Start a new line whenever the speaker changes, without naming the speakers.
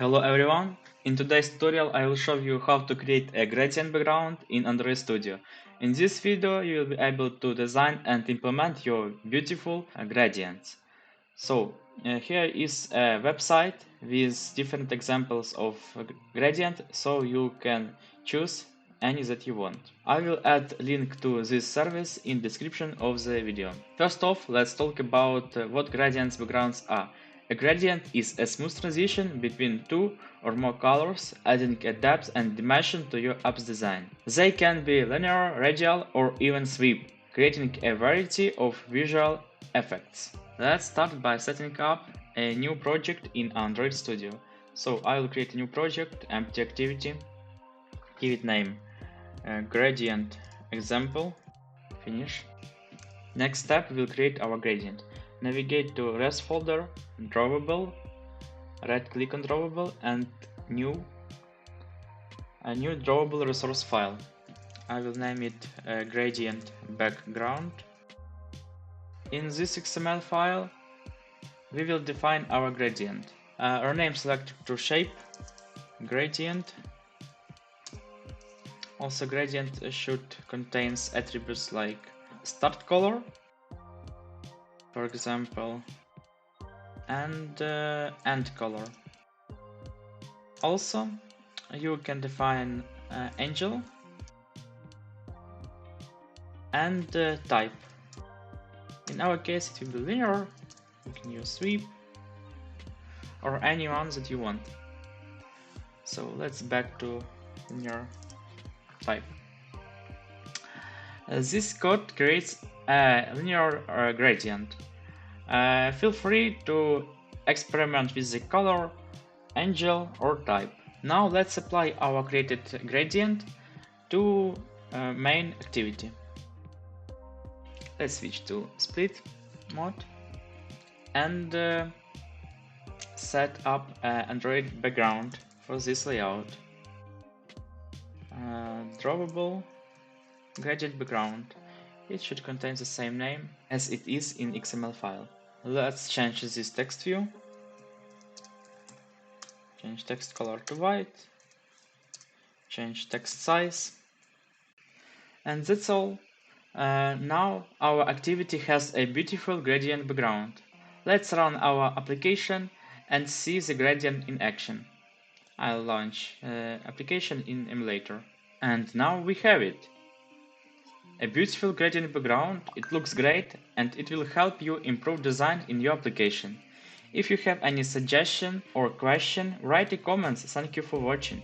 Hello everyone, in today's tutorial I will show you how to create a gradient background in Android Studio. In this video you will be able to design and implement your beautiful gradients. So here is a website with different examples of gradient, so you can choose any that you want. I will add link to this service in description of the video. First off, let's talk about what gradients backgrounds are. A gradient is a smooth transition between two or more colors, adding a depth and dimension to your app's design. They can be linear, radial, or even sweep, creating a variety of visual effects. Let's start by setting up a new project in Android Studio. So I will create a new project, empty activity, give it name gradient example, finish. Next step, we'll create our gradient. Navigate to res folder, drawable, right click on drawable and a new drawable resource file. I will name it gradient background. In this XML file, we will define our gradient. Rename selected to shape, gradient. Also, gradient should contain attributes like start color, for example, and end color. Also, you can define angle and type. In our case, it will be linear. You can use sweep or any one that you want. So let's back to linear type. This code creates a linear gradient. Feel free to experiment with the color, angle or type. Now let's apply our created gradient to main activity. Let's switch to split mode and set up an Android background for this layout. Drawable gradient background. It should contain the same name as it is in XML file. Let's change this text view. Change text color to white. Change text size. And that's all. Now our activity has a beautiful gradient background. Let's run our application and see the gradient in action. I'll launch application in emulator. And now we have it. A beautiful gradient background, it looks great and it will help you improve design in your application. If you have any suggestion or question, write a comment. Thank you for watching.